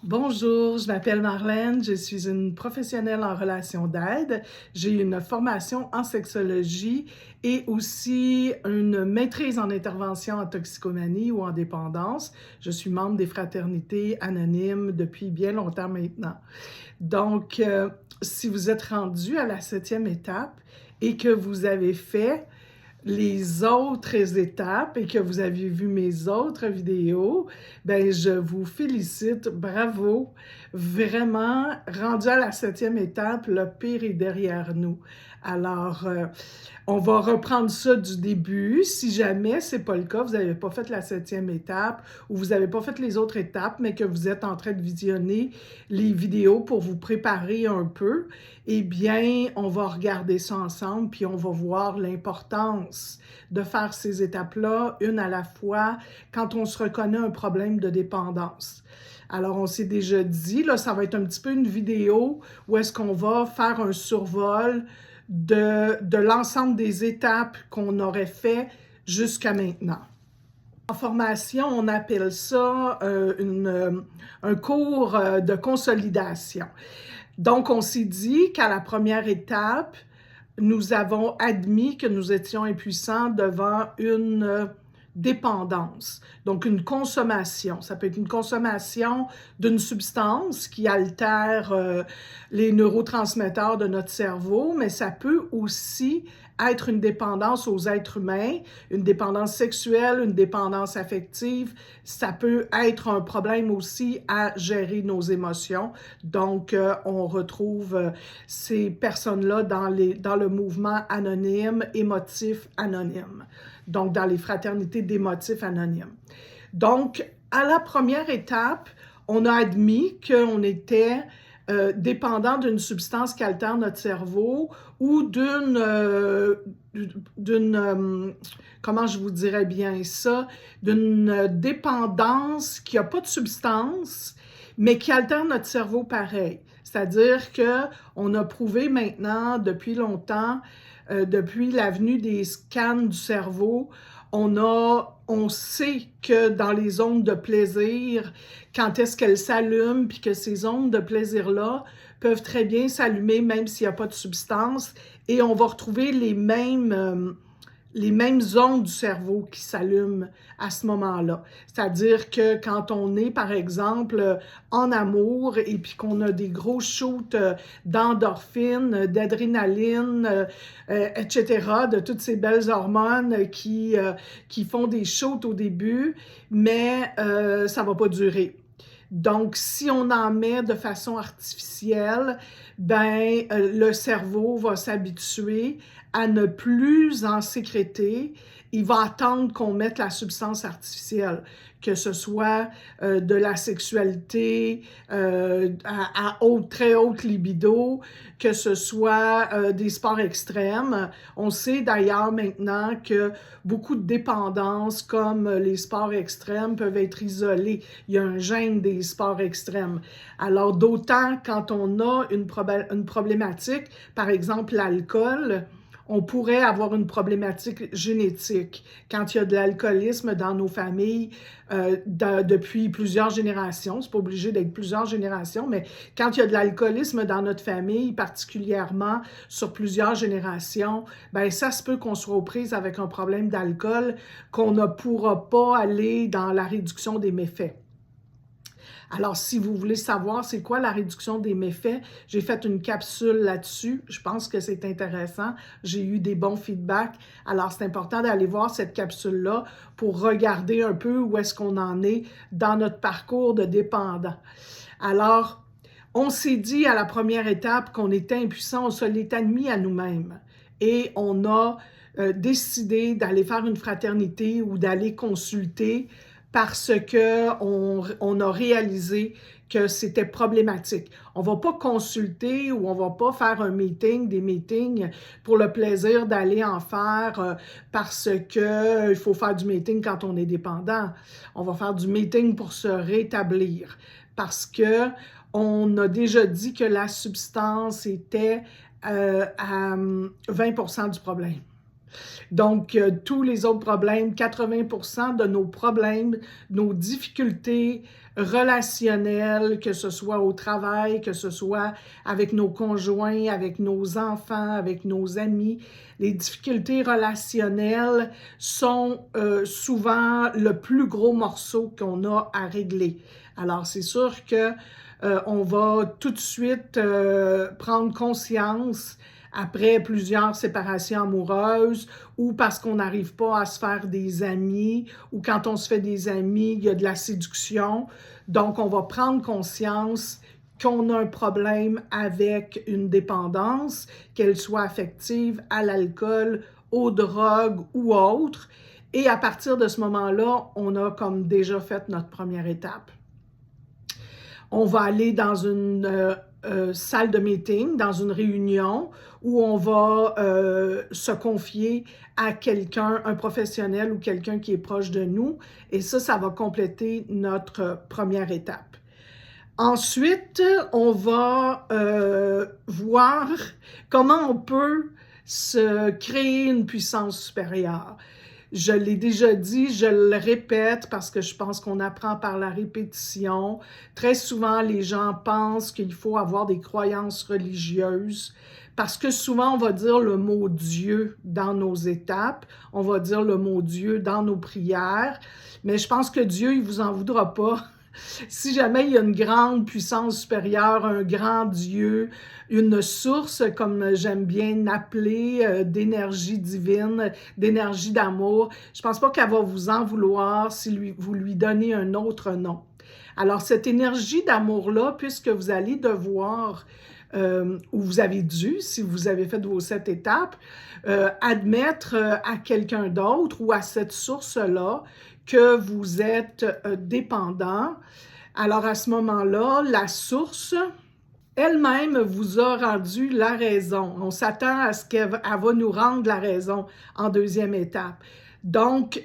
Bonjour, je m'appelle Marlène, je suis une professionnelle en relations d'aide. J'ai une formation en sexologie et aussi une maîtrise en intervention en toxicomanie ou en dépendance. Je suis membre des fraternités anonymes depuis bien longtemps maintenant. Donc, si vous êtes rendu à la 7e étape et que vous avez fait les autres étapes et que vous avez vu mes autres vidéos, ben je vous félicite, bravo. Vraiment, rendu à la 7e étape, le pire est derrière nous. Alors, on va reprendre ça du début. Si jamais c'est pas le cas, vous n'avez pas fait la 7e étape ou vous n'avez pas fait les autres étapes, mais que vous êtes en train de visionner les vidéos pour vous préparer un peu, eh bien, on va regarder ça ensemble, puis on va voir l'importance de faire ces étapes-là, une à la fois, quand on se reconnaît un problème de dépendance. Alors, on s'est déjà dit, là, ça va être un petit peu une vidéo où est-ce qu'on va faire un survol de l'ensemble des étapes qu'on aurait fait jusqu'à maintenant. En formation, on appelle ça un cours de consolidation. Donc, on s'est dit qu'à la première étape, nous avons admis que nous étions impuissants devant une dépendance, donc une consommation. Ça peut être une consommation d'une substance qui altère les neurotransmetteurs de notre cerveau, mais ça peut aussi être une dépendance aux êtres humains, une dépendance sexuelle, une dépendance affective. Ça peut être un problème aussi à gérer nos émotions. Donc, on retrouve ces personnes-là dans le mouvement anonyme, émotif anonyme, donc dans les fraternités d'émotifs anonymes. Donc, à la première étape, on a admis qu'on était dépendant d'une substance qui altère notre cerveau ou comment je vous dirais bien ça, d'une dépendance qui n'a pas de substance, mais qui altère notre cerveau pareil. C'est-à-dire qu'on a prouvé maintenant depuis longtemps, depuis l'avenue des scans du cerveau, on sait que dans les zones de plaisir, quand est-ce qu'elles s'allument, puis que ces zones de plaisir-là peuvent très bien s'allumer même s'il n'y a pas de substance, et on va retrouver les mêmes zones du cerveau qui s'allument à ce moment-là. C'est-à-dire que quand on est, par exemple, en amour et puis qu'on a des gros shoots d'endorphines, d'adrénaline, etc., de toutes ces belles hormones qui font des shoots au début, mais ça ne va pas durer. Donc, si on en met de façon artificielle, ben le cerveau va s'habituer à ne plus en sécréter. Il va attendre qu'on mette la substance artificielle, que ce soit de la sexualité à très haute libido, que ce soit des sports extrêmes. On sait d'ailleurs maintenant que beaucoup de dépendances comme les sports extrêmes peuvent être isolées. Il y a un gène des sports extrêmes. Alors d'autant quand on a une problématique, par exemple l'alcool, on pourrait avoir une problématique génétique quand il y a de l'alcoolisme dans nos familles depuis plusieurs générations. C'est pas obligé d'être plusieurs générations, mais quand il y a de l'alcoolisme dans notre famille, particulièrement sur plusieurs générations, ben ça se peut qu'on soit aux prises avec un problème d'alcool, qu'on ne pourra pas aller dans la réduction des méfaits. Alors, si vous voulez savoir c'est quoi la réduction des méfaits, j'ai fait une capsule là-dessus. Je pense que c'est intéressant. J'ai eu des bons feedbacks. Alors, c'est important d'aller voir cette capsule-là pour regarder un peu où est-ce qu'on en est dans notre parcours de dépendant. Alors, on s'est dit à la première étape qu'on était impuissant, on se l'est admis à nous-mêmes. Et on a décidé d'aller faire une fraternité ou d'aller consulter parce qu'on a réalisé que c'était problématique. On ne va pas consulter ou on ne va pas faire des meetings pour le plaisir d'aller en faire parce qu'il faut faire du meeting quand on est dépendant. On va faire du meeting pour se rétablir parce qu'on a déjà dit que la substance était à 20% du problème. Donc, tous les autres problèmes, 80% de nos problèmes, nos difficultés relationnelles, que ce soit au travail, que ce soit avec nos conjoints, avec nos enfants, avec nos amis, les difficultés relationnelles sont souvent le plus gros morceau qu'on a à régler. Alors, c'est sûr que on va tout de suite prendre conscience après plusieurs séparations amoureuses ou parce qu'on n'arrive pas à se faire des amis ou quand on se fait des amis, il y a de la séduction. Donc, on va prendre conscience qu'on a un problème avec une dépendance, qu'elle soit affective, à l'alcool, aux drogues ou autre. Et à partir de ce moment-là, on a comme déjà fait notre première étape. On va aller dans une salle de meeting, dans une réunion où on va se confier à quelqu'un, un professionnel ou quelqu'un qui est proche de nous. Et ça va compléter notre première étape. Ensuite, on va voir comment on peut se créer une puissance supérieure. Je l'ai déjà dit, je le répète parce que je pense qu'on apprend par la répétition. Très souvent, les gens pensent qu'il faut avoir des croyances religieuses parce que souvent, on va dire le mot Dieu dans nos étapes, on va dire le mot Dieu dans nos prières, mais je pense que Dieu, il vous en voudra pas. Si jamais il y a une grande puissance supérieure, un grand Dieu, une source, comme j'aime bien l'appeler, d'énergie divine, d'énergie d'amour, je ne pense pas qu'elle va vous en vouloir si vous lui donnez un autre nom. Alors, cette énergie d'amour-là, puisque vous allez devoir, ou vous avez dû, si vous avez fait vos 7 étapes, admettre à quelqu'un d'autre ou à cette source-là que vous êtes dépendant. Alors à ce moment-là, la source elle-même vous a rendu la raison. On s'attend à ce qu'elle va nous rendre la raison en deuxième étape. Donc,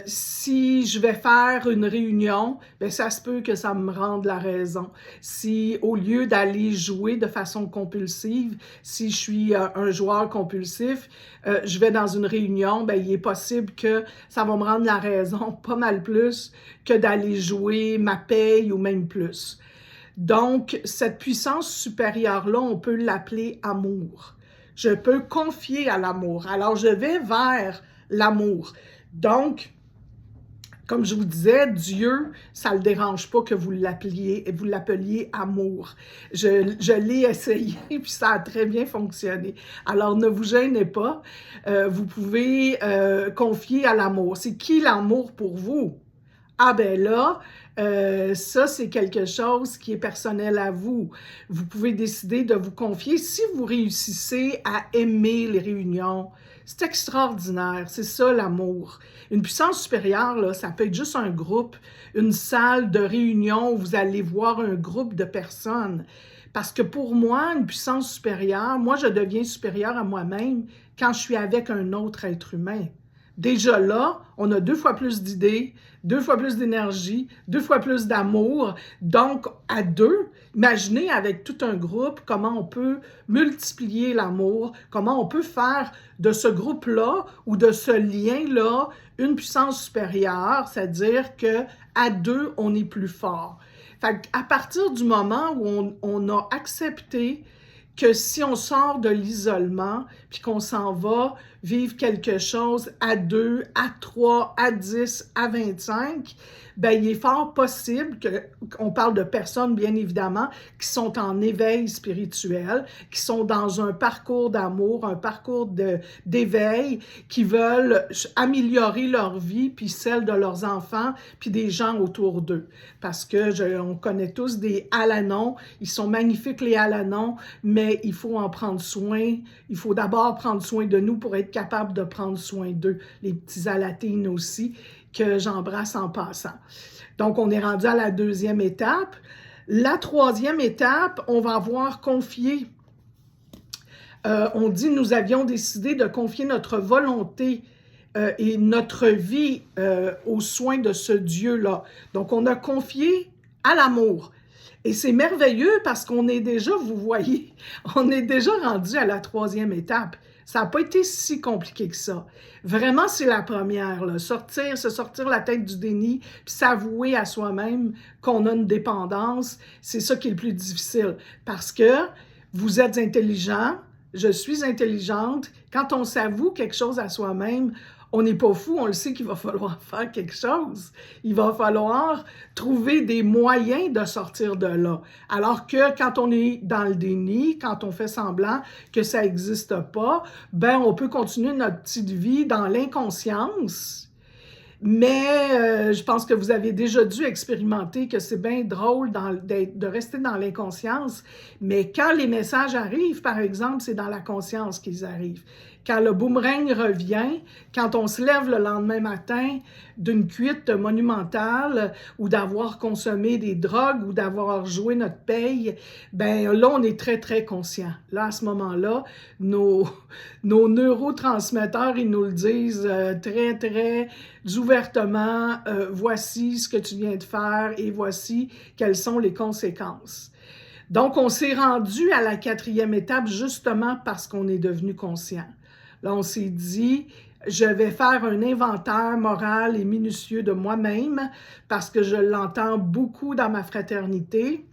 si je vais faire une réunion, bien, ça se peut que ça me rende la raison. Si, au lieu d'aller jouer de façon compulsive, si je suis un joueur compulsif, je vais dans une réunion, bien, il est possible que ça va me rendre la raison pas mal plus que d'aller jouer ma paye ou même plus. Donc, cette puissance supérieure-là, on peut l'appeler amour. Je peux confier à l'amour. Alors, je vais vers l'amour. Donc, comme je vous disais, Dieu, ça ne le dérange pas que vous l'appeliez amour. Je l'ai essayé, puis ça a très bien fonctionné. Alors, ne vous gênez pas. Vous pouvez confier à l'amour. C'est qui l'amour pour vous? Ah ben là, ça c'est quelque chose qui est personnel à vous. Vous pouvez décider de vous confier. Si vous réussissez à aimer les réunions, c'est extraordinaire, c'est ça l'amour. Une puissance supérieure, là, ça peut être juste un groupe, une salle de réunion où vous allez voir un groupe de personnes. Parce que pour moi, une puissance supérieure, moi je deviens supérieure à moi-même quand je suis avec un autre être humain. Déjà là, on a 2 fois plus d'idées, 2 fois plus d'énergie, 2 fois plus d'amour. Donc, à 2, imaginez avec tout un groupe comment on peut multiplier l'amour, comment on peut faire de ce groupe-là ou de ce lien-là une puissance supérieure, c'est-à-dire qu'à 2, on est plus fort. Fait qu'à partir du moment où on a accepté que si on sort de l'isolement, puis qu'on s'en va vivre quelque chose à 2, à 3, à 10, à 25, bien, il est fort possible qu'on parle de personnes, bien évidemment, qui sont en éveil spirituel, qui sont dans un parcours d'amour, un parcours d'éveil, qui veulent améliorer leur vie, puis celle de leurs enfants, puis des gens autour d'eux. Parce que on connaît tous des Al-Anon, ils sont magnifiques les Al-Anon, mais il faut en prendre soin. Il faut d'abord prendre soin de nous pour être capable de prendre soin d'eux, les petits Alatines aussi, que j'embrasse en passant. Donc, on est rendu à la 2e étape. La 3e étape, on va avoir confié. On dit, nous avions décidé de confier notre volonté et notre vie aux soins de ce Dieu-là. Donc, on a confié à l'amour. Et c'est merveilleux parce qu'on est déjà, vous voyez, on est déjà rendu à la 3e étape. Ça n'a pas été si compliqué que ça. Vraiment, c'est la première, là. Se sortir la tête du déni, puis s'avouer à soi-même qu'on a une dépendance, c'est ça qui est le plus difficile. Parce que vous êtes intelligent, je suis intelligente. Quand on s'avoue quelque chose à soi-même, on n'est pas fou, on le sait qu'il va falloir faire quelque chose. Il va falloir trouver des moyens de sortir de là. Alors que quand on est dans le déni, quand on fait semblant que ça n'existe pas, ben on peut continuer notre petite vie dans l'inconscience. Mais je pense que vous avez déjà dû expérimenter que c'est bien drôle de rester dans l'inconscience. Mais quand les messages arrivent, par exemple, c'est dans la conscience qu'ils arrivent. Quand le boomerang revient, quand on se lève le lendemain matin d'une cuite monumentale ou d'avoir consommé des drogues ou d'avoir joué notre paye, ben là, on est très, très conscient. Là, à ce moment-là, nos neurotransmetteurs, ils nous le disent très, très ouvertement, voici ce que tu viens de faire et voici quelles sont les conséquences. Donc, on s'est rendu à la 4e étape justement parce qu'on est devenu conscient. Là, on s'est dit, je vais faire un inventaire moral et minutieux de moi-même parce que je l'entends beaucoup dans ma fraternité.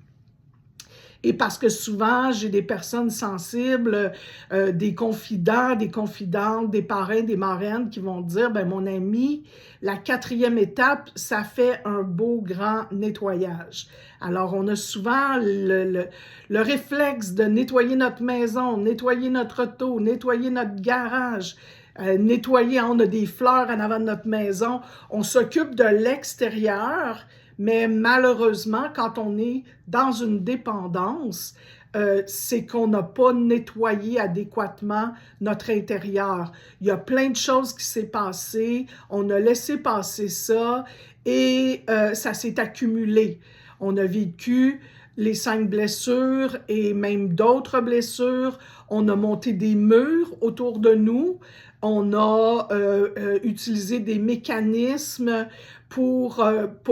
Et parce que souvent, j'ai des personnes sensibles, des confidents, des confidentes, des parrains, des marraines qui vont dire, ben mon ami, la 4e étape, ça fait un beau grand nettoyage. Alors, on a souvent le réflexe de nettoyer notre maison, nettoyer notre auto, nettoyer notre garage, nettoyer, on a des fleurs en avant de notre maison, on s'occupe de l'extérieur. Mais malheureusement, quand on est dans une dépendance, c'est qu'on n'a pas nettoyé adéquatement notre intérieur. Il y a plein de choses qui s'est passé, on a laissé passer ça et ça s'est accumulé. On a vécu les 5 blessures et même d'autres blessures. On a monté des murs autour de nous. On a utilisé des mécanismes pour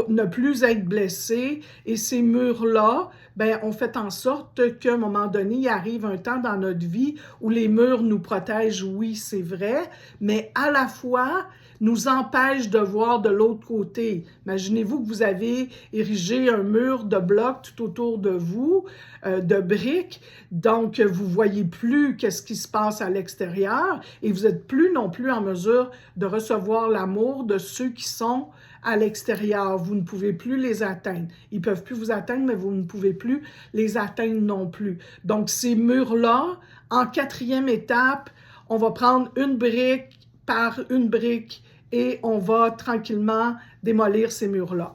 ne plus être blessé. Et ces murs-là, ben, ont fait en sorte qu'à un moment donné, il arrive un temps dans notre vie où les murs nous protègent, oui, c'est vrai, mais à la fois nous empêchent de voir de l'autre côté. Imaginez-vous que vous avez érigé un mur de blocs tout autour de vous, de briques, donc vous ne voyez plus qu'est-ce qui se passe à l'extérieur et vous n'êtes plus non plus en mesure de recevoir l'amour de ceux qui sont à l'extérieur. Vous ne pouvez plus les atteindre. Ils ne peuvent plus vous atteindre, mais vous ne pouvez plus les atteindre non plus. Donc, ces murs-là, en 4e étape, on va prendre une brique par une brique et on va tranquillement démolir ces murs-là.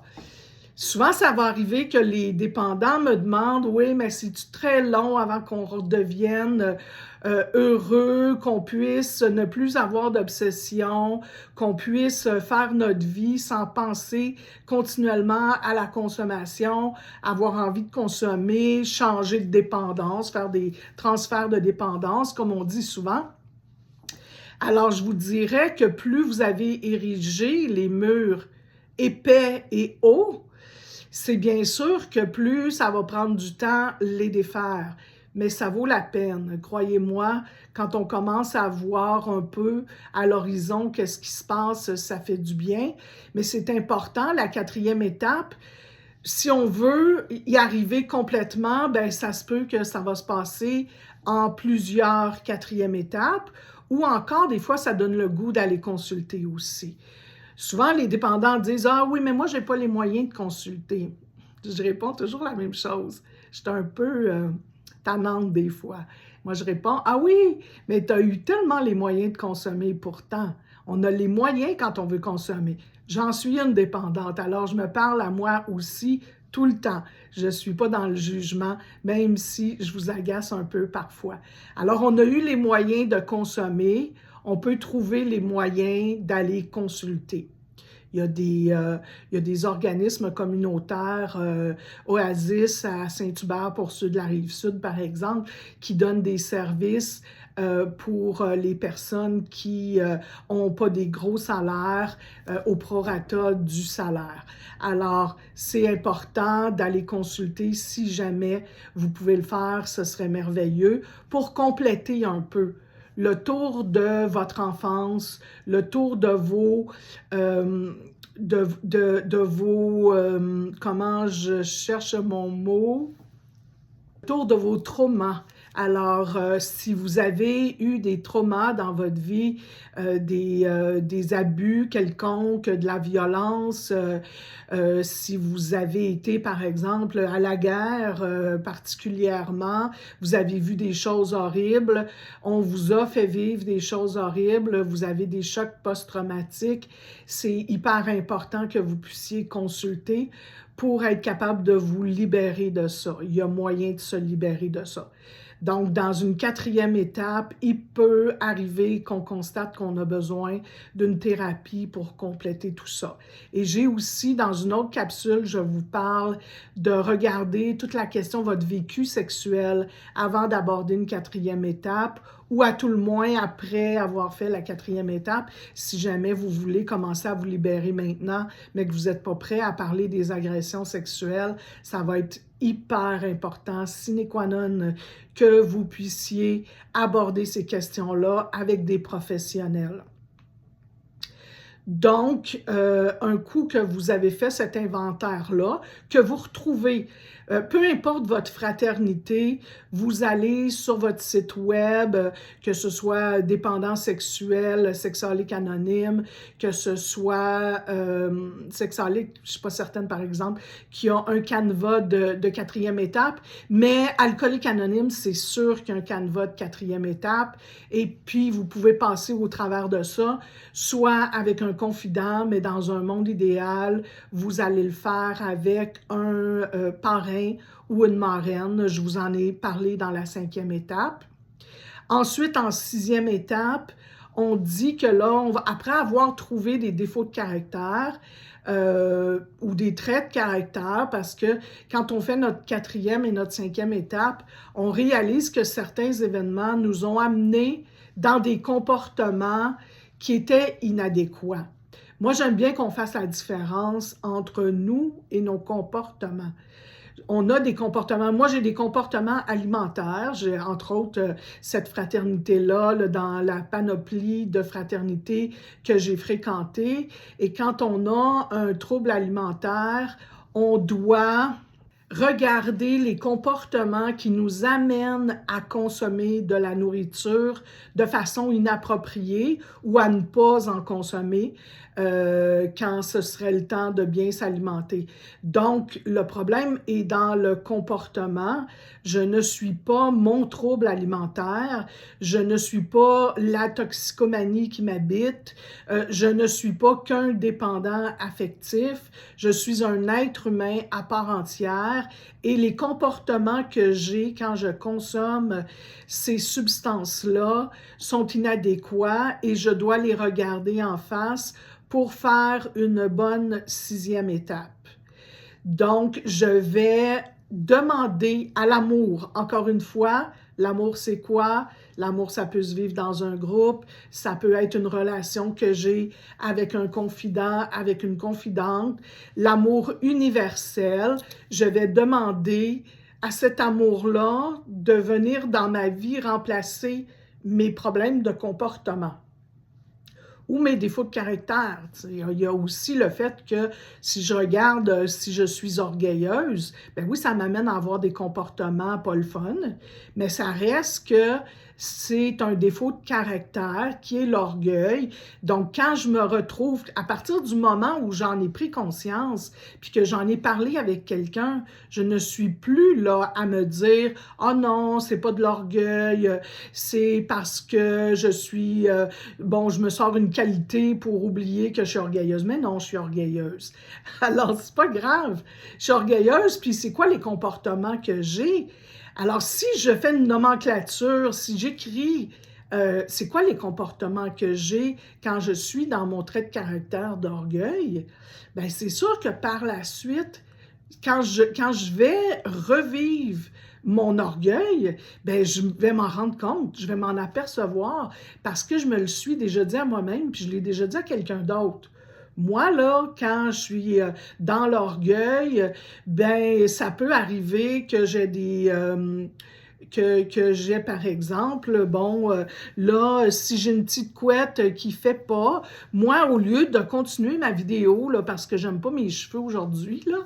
Souvent, ça va arriver que les dépendants me demandent « Oui, mais c'est très long avant qu'on redevienne heureux, qu'on puisse ne plus avoir d'obsession, qu'on puisse faire notre vie sans penser continuellement à la consommation, avoir envie de consommer, changer de dépendance, faire des transferts de dépendance, comme on dit souvent. » Alors, je vous dirais que plus vous avez érigé les murs épais et hauts, c'est bien sûr que plus ça va prendre du temps les défaire, mais ça vaut la peine. Croyez-moi, quand on commence à voir un peu à l'horizon qu'est-ce qui se passe, ça fait du bien. Mais c'est important, la 4e étape, si on veut y arriver complètement, ben ça se peut que ça va se passer en plusieurs 4e étapes, ou encore, des fois, ça donne le goût d'aller consulter aussi. Souvent, les dépendants disent « Ah oui, mais moi, je n'ai pas les moyens de consulter. » Je réponds toujours la même chose. Je suis un peu tannante des fois. Moi, je réponds « Ah oui, mais tu as eu tellement les moyens de consommer pourtant. On a les moyens quand on veut consommer. J'en suis une dépendante, alors je me parle à moi aussi tout le temps. Je ne suis pas dans le jugement, même si je vous agace un peu parfois. Alors, on a eu les moyens de consommer. On peut trouver les moyens d'aller consulter. Il y a des organismes communautaires, Oasis à Saint-Hubert pour ceux de la Rive-Sud, par exemple, qui donnent des services pour les personnes qui n'ont pas des gros salaires au prorata du salaire. Alors, c'est important d'aller consulter si jamais vous pouvez le faire, ce serait merveilleux pour compléter un peu le tour de votre enfance, le tour de vos, comment je cherche mon mot, le tour de vos traumas. Alors, si vous avez eu des traumas dans votre vie, des abus quelconques, de la violence, si vous avez été, par exemple, à la guerre particulièrement, vous avez vu des choses horribles, on vous a fait vivre des choses horribles, vous avez des chocs post-traumatiques, c'est hyper important que vous puissiez consulter pour être capable de vous libérer de ça. Il y a moyen de se libérer de ça. Donc, dans une 4e étape, il peut arriver qu'on constate qu'on a besoin d'une thérapie pour compléter tout ça. Et j'ai aussi, dans une autre capsule, je vous parle de regarder toute la question de votre vécu sexuel avant d'aborder une 4e étape, ou à tout le moins après avoir fait la 4e étape, si jamais vous voulez commencer à vous libérer maintenant, mais que vous n'êtes pas prêt à parler des agressions sexuelles, ça va être hyper important, sine qua non, que vous puissiez aborder ces questions-là avec des professionnels. Donc, un coup que vous avez fait cet inventaire-là, que vous retrouvez, peu importe votre fraternité, vous allez sur votre site web, que ce soit Dépendance sexuelle, Sexaholic Anonyme, que ce soit Sexaholic, je ne suis pas certaine par exemple, qui ont un canevas de 4e étape, mais Alcoolique Anonyme, c'est sûr qu'il y a un canevas de 4e étape, et puis vous pouvez passer au travers de ça, soit avec un confident, mais dans un monde idéal, vous allez le faire avec un parrain ou une marraine. Je vous en ai parlé dans la 5e étape. Ensuite, en 6e étape, on dit que là, après avoir trouvé des défauts de caractère, ou des traits de caractère, parce que quand on fait notre 4e et notre 5e étape, on réalise que certains événements nous ont amenés dans des comportements qui étaient inadéquats. Moi, j'aime bien qu'on fasse la différence entre nous et nos comportements. On a des comportements, moi j'ai des comportements alimentaires, j'ai entre autres cette fraternité-là dans la panoplie de fraternités que j'ai fréquentées, et quand on a un trouble alimentaire, on doit regarder les comportements qui nous amènent à consommer de la nourriture de façon inappropriée ou à ne pas en consommer quand ce serait le temps de bien s'alimenter. Donc, le problème est dans le comportement. Je ne suis pas mon trouble alimentaire, je ne suis pas la toxicomanie qui m'habite, je ne suis pas qu'un dépendant affectif, je suis un être humain à part entière, et les comportements que j'ai quand je consomme ces substances-là sont inadéquats et je dois les regarder en face pour faire une bonne 6e étape. Donc, je vais demander à l'amour, encore une fois, l'amour c'est quoi? L'amour, ça peut se vivre dans un groupe, ça peut être une relation que j'ai avec un confident, avec une confidente. L'amour universel, je vais demander à cet amour-là de venir dans ma vie remplacer mes problèmes de comportement ou mes défauts de caractère. Il y a aussi le fait que si je regarde, si je suis orgueilleuse, ben oui, ça m'amène à avoir des comportements pas le fun, mais ça reste que c'est un défaut de caractère qui est l'orgueil. Donc, quand je me retrouve, à partir du moment où j'en ai pris conscience, puis que j'en ai parlé avec quelqu'un, je ne suis plus là à me dire « Oh non, c'est pas de l'orgueil, c'est parce que je suis, je me sors une qualité pour oublier que je suis orgueilleuse. » Mais non, je suis orgueilleuse. Alors, c'est pas grave. Je suis orgueilleuse, puis c'est quoi les comportements que j'ai? Alors, si je fais une nomenclature, si j'écris c'est quoi les comportements que j'ai quand je suis dans mon trait de caractère d'orgueil, bien, c'est sûr que par la suite, quand je vais revivre mon orgueil, bien, je vais m'en rendre compte, je vais m'en apercevoir parce que je me le suis déjà dit à moi-même, puis je l'ai déjà dit à quelqu'un d'autre. Moi, là, quand je suis dans l'orgueil, ben ça peut arriver que j'ai que j'ai, par exemple, bon, là, si j'ai une petite couette qui fait pas, moi, au lieu de continuer ma vidéo, là, parce que j'aime pas mes cheveux aujourd'hui, là,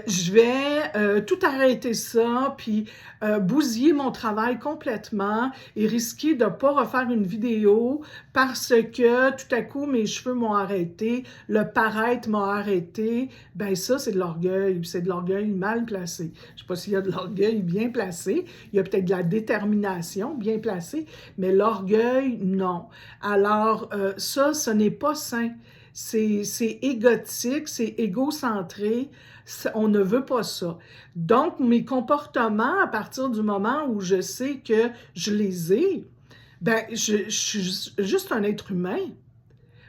je vais tout arrêter ça, puis bousiller mon travail complètement et risquer de pas refaire une vidéo parce que tout à coup, mes cheveux m'ont arrêté, le paraître m'a arrêté. Ben ça, c'est de l'orgueil mal placé. Je sais pas s'il y a de l'orgueil bien placé, il y a peut-être de la détermination bien placée, mais l'orgueil, non. Alors, ça, ce n'est pas sain. C'est égotique, c'est égocentré, on ne veut pas ça. Donc, mes comportements, à partir du moment où je sais que je les ai, ben, je suis juste un être humain.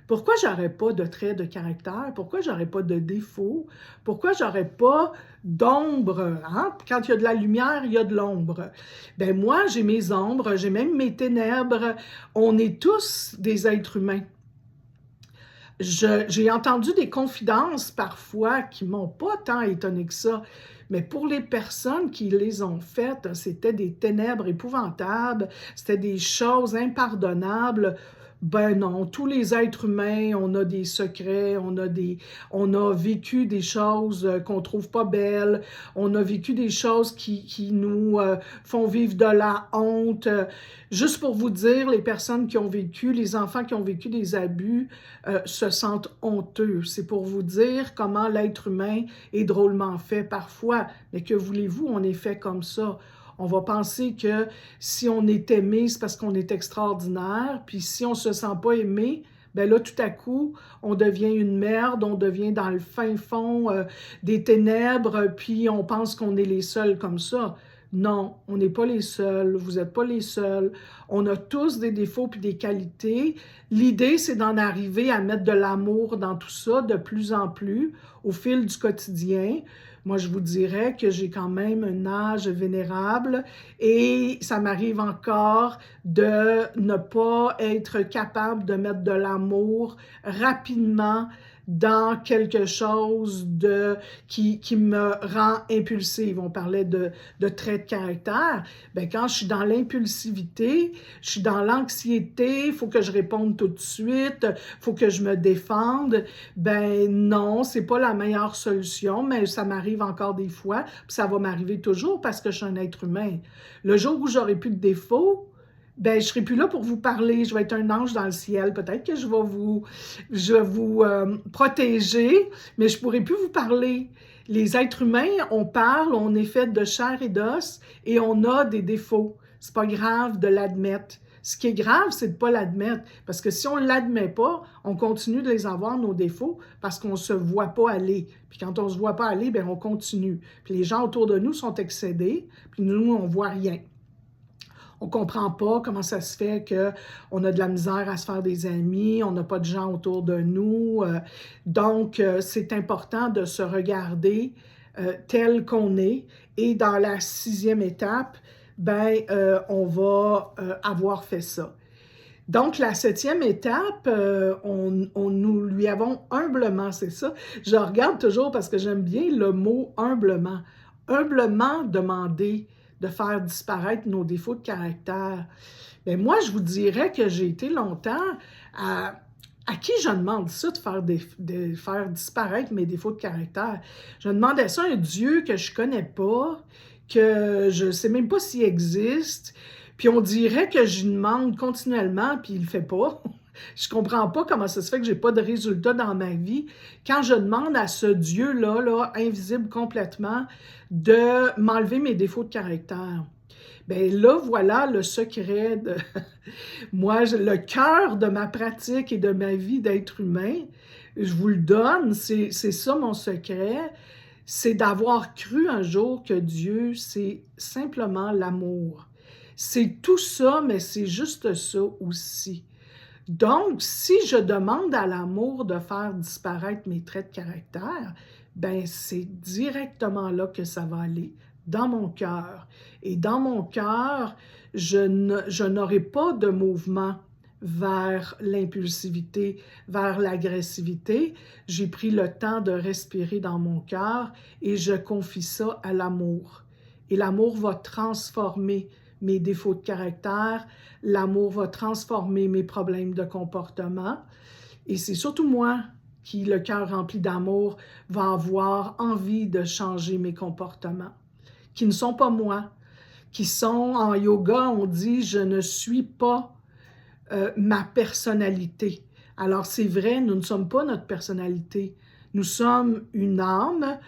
Pourquoi j'aurais pas de traits de caractère? Pourquoi j'aurais pas de défauts? Pourquoi j'aurais pas d'ombre? Hein? Quand il y a de la lumière, il y a de l'ombre. Ben moi, j'ai mes ombres, j'ai même mes ténèbres. On est tous des êtres humains. J'ai entendu des confidences parfois qui m'ont pas tant étonné que ça, mais pour les personnes qui les ont faites, c'était des ténèbres épouvantables, c'était des choses impardonnables. Ben non, tous les êtres humains, on a des secrets, on a vécu des choses qu'on trouve pas belles, on a vécu des choses qui nous font vivre de la honte. Juste pour vous dire, les personnes qui ont vécu, les enfants qui ont vécu des abus se sentent honteux. C'est pour vous dire comment l'être humain est drôlement fait parfois. Mais que voulez-vous, on est fait comme ça. On va penser que si on est aimé, c'est parce qu'on est extraordinaire, puis si on ne se sent pas aimé, ben là, tout à coup, on devient une merde, on devient dans le fin fond des ténèbres, puis on pense qu'on est les seuls comme ça. Non, on n'est pas les seuls, vous n'êtes pas les seuls. On a tous des défauts puis des qualités. L'idée, c'est d'en arriver à mettre de l'amour dans tout ça de plus en plus au fil du quotidien. Moi, je vous dirais que j'ai quand même un âge vénérable et ça m'arrive encore de ne pas être capable de mettre de l'amour rapidement dans quelque chose qui me rend impulsive. On parlait de traits de caractère. Bien, quand je suis dans l'impulsivité, je suis dans l'anxiété, il faut que je réponde tout de suite, il faut que je me défende. Ben non, c'est pas la meilleure solution, mais ça m'arrive encore des fois, puis ça va m'arriver toujours parce que je suis un être humain. Le jour où j'aurai plus de défauts, ben, je serai plus là pour vous parler, je vais être un ange dans le ciel. Peut-être que je vais vous protéger, mais je pourrai plus vous parler. Les êtres humains, on parle, on est fait de chair et d'os et on a des défauts. C'est pas grave de l'admettre. Ce qui est grave, c'est de pas l'admettre. Parce que si on l'admet pas, on continue de les avoir, nos défauts, parce qu'on se voit pas aller. Puis quand on se voit pas aller, ben on continue. Puis les gens autour de nous sont excédés, puis nous, on voit rien. On ne comprend pas comment ça se fait qu'on a de la misère à se faire des amis, on n'a pas de gens autour de nous. Donc, c'est important de se regarder tel qu'on est. Et dans la 6e étape, ben, on va avoir fait ça. Donc, la 7e étape, nous lui avons humblement, c'est ça. Je regarde toujours parce que j'aime bien le mot humblement. Humblement demander de faire disparaître nos défauts de caractère. Mais moi, je vous dirais que j'ai été longtemps à qui je demande ça, de faire disparaître mes défauts de caractère? Je demandais ça à un Dieu que je connais pas, que je sais même pas s'il existe, puis on dirait que je demande continuellement, puis il le fait pas. Je comprends pas comment ça se fait que j'ai pas de résultat dans ma vie. Quand je demande à ce Dieu-là, là, invisible complètement, de m'enlever mes défauts de caractère. Bien là, voilà le secret de moi, le cœur de ma pratique et de ma vie d'être humain. Je vous le donne, c'est ça mon secret. C'est d'avoir cru un jour que Dieu, c'est simplement l'amour. C'est tout ça, mais c'est juste ça aussi. Donc, si je demande à l'amour de faire disparaître mes traits de caractère, ben c'est directement là que ça va aller, dans mon cœur. Et dans mon cœur, je n'aurai pas de mouvement vers l'impulsivité, vers l'agressivité. J'ai pris le temps de respirer dans mon cœur et je confie ça à l'amour. Et l'amour va transformer mes défauts de caractère, l'amour va transformer mes problèmes de comportement. Et c'est surtout moi qui, le cœur rempli d'amour, va avoir envie de changer mes comportements, qui ne sont pas moi, qui sont, en yoga, on dit « je ne suis pas ma personnalité ». Alors c'est vrai, nous ne sommes pas notre personnalité, nous sommes une âme,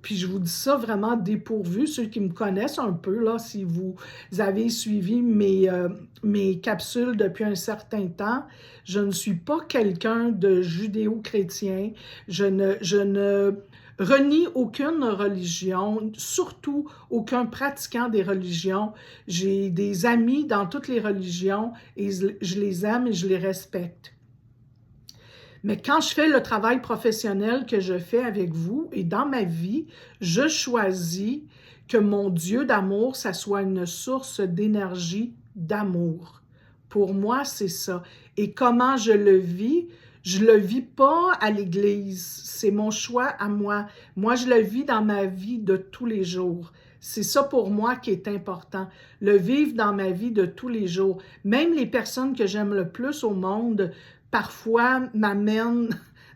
puis je vous dis ça vraiment dépourvu, ceux qui me connaissent un peu, là, si vous avez suivi mes capsules depuis un certain temps, je ne suis pas quelqu'un de judéo-chrétien, je ne renie aucune religion, surtout aucun pratiquant des religions. J'ai des amis dans toutes les religions et je les aime et je les respecte. Mais quand je fais le travail professionnel que je fais avec vous et dans ma vie, je choisis que mon Dieu d'amour, ça soit une source d'énergie d'amour. Pour moi, c'est ça. Et comment je le vis? Je le vis pas à l'église. C'est mon choix à moi. Moi, je le vis dans ma vie de tous les jours. C'est ça pour moi qui est important. Le vivre dans ma vie de tous les jours. Même les personnes que j'aime le plus au monde, parfois m'amènent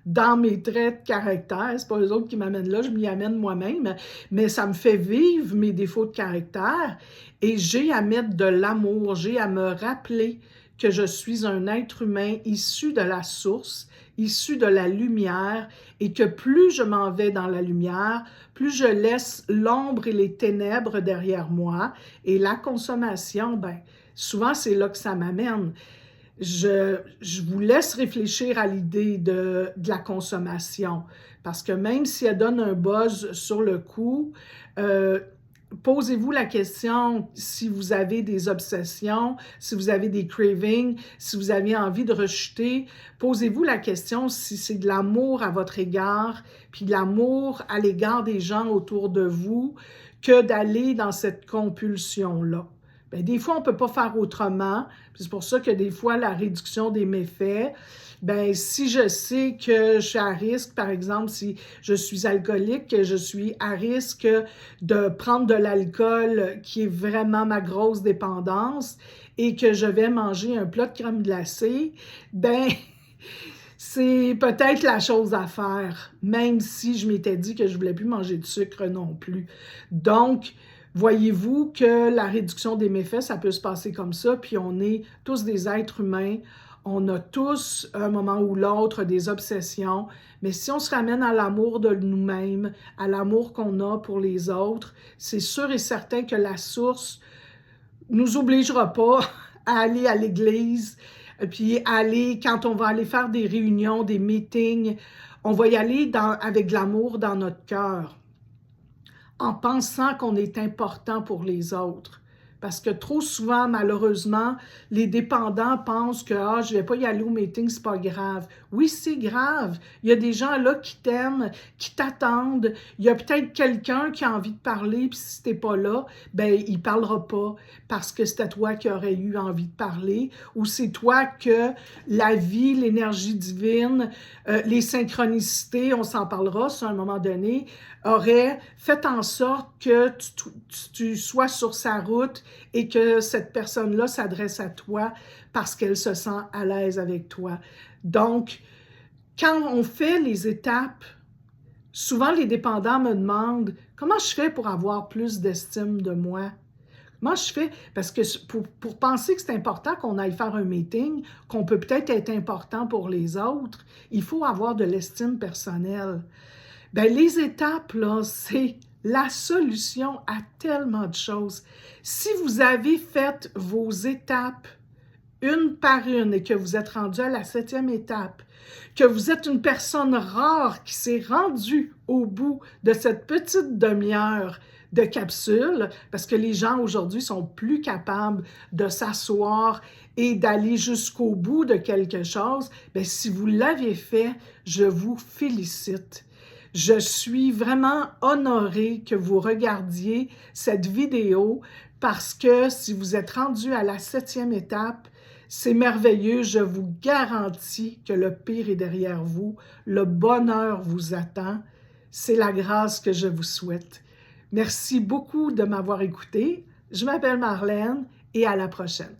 dans mes traits de caractère. C'est pas eux autres qui m'amènent là, je m'y amène moi-même. Mais ça me fait vivre mes défauts de caractère et j'ai à mettre de l'amour, j'ai à me rappeler que je suis un être humain issu de la source, issu de la lumière, et que plus je m'en vais dans la lumière, plus je laisse l'ombre et les ténèbres derrière moi. Et la consommation, ben, souvent c'est là que ça m'amène. Je vous laisse réfléchir à l'idée de la consommation, parce que même si elle donne un buzz sur le coup, posez-vous la question si vous avez des obsessions, si vous avez des cravings, si vous avez envie de rejeter. Posez-vous la question si c'est de l'amour à votre égard, puis de l'amour à l'égard des gens autour de vous, que d'aller dans cette compulsion-là. Bien, des fois, on ne peut pas faire autrement. C'est pour ça que des fois, la réduction des méfaits, bien, si je sais que je suis à risque, par exemple, si je suis alcoolique, que je suis à risque de prendre de l'alcool qui est vraiment ma grosse dépendance et que je vais manger un plat de crème glacée, bien, c'est peut-être la chose à faire, même si je m'étais dit que je ne voulais plus manger de sucre non plus. Donc, voyez-vous que la réduction des méfaits, ça peut se passer comme ça, puis on est tous des êtres humains, on a tous, à un moment ou l'autre, des obsessions, mais si on se ramène à l'amour de nous-mêmes, à l'amour qu'on a pour les autres, c'est sûr et certain que la source nous obligera pas à aller à l'église, puis aller, quand on va aller faire des réunions, des meetings, on va y aller avec de l'amour dans notre cœur, en pensant qu'on est important pour les autres. Parce que trop souvent, malheureusement, les dépendants pensent que « je ne vais pas y aller au meeting, c'est pas grave ». Oui, c'est grave. Il y a des gens là qui t'aiment, qui t'attendent. Il y a peut-être quelqu'un qui a envie de parler, puis si tu n'es pas là, ben il ne parlera pas parce que c'était toi qui aurais eu envie de parler, ou c'est toi que la vie, l'énergie divine, les synchronicités, on s'en parlera à un moment donné, aurait fait en sorte que tu sois sur sa route et que cette personne-là s'adresse à toi parce qu'elle se sent à l'aise avec toi. Donc, quand on fait les étapes, souvent les dépendants me demandent « Comment je fais pour avoir plus d'estime de moi? » Comment je fais? Parce que pour penser que c'est important qu'on aille faire un meeting, qu'on peut peut-être être important pour les autres, il faut avoir de l'estime personnelle. Bien, les étapes, là, c'est la solution à tellement de choses. Si vous avez fait vos étapes une par une et que vous êtes rendu à la 7e étape, que vous êtes une personne rare qui s'est rendue au bout de cette petite demi-heure de capsule, parce que les gens aujourd'hui sont plus capables de s'asseoir et d'aller jusqu'au bout de quelque chose, bien, si vous l'avez fait, je vous félicite. Je suis vraiment honorée que vous regardiez cette vidéo parce que si vous êtes rendu à la 7e étape, c'est merveilleux. Je vous garantis que le pire est derrière vous. Le bonheur vous attend. C'est la grâce que je vous souhaite. Merci beaucoup de m'avoir écouté. Je m'appelle Marlène et à la prochaine.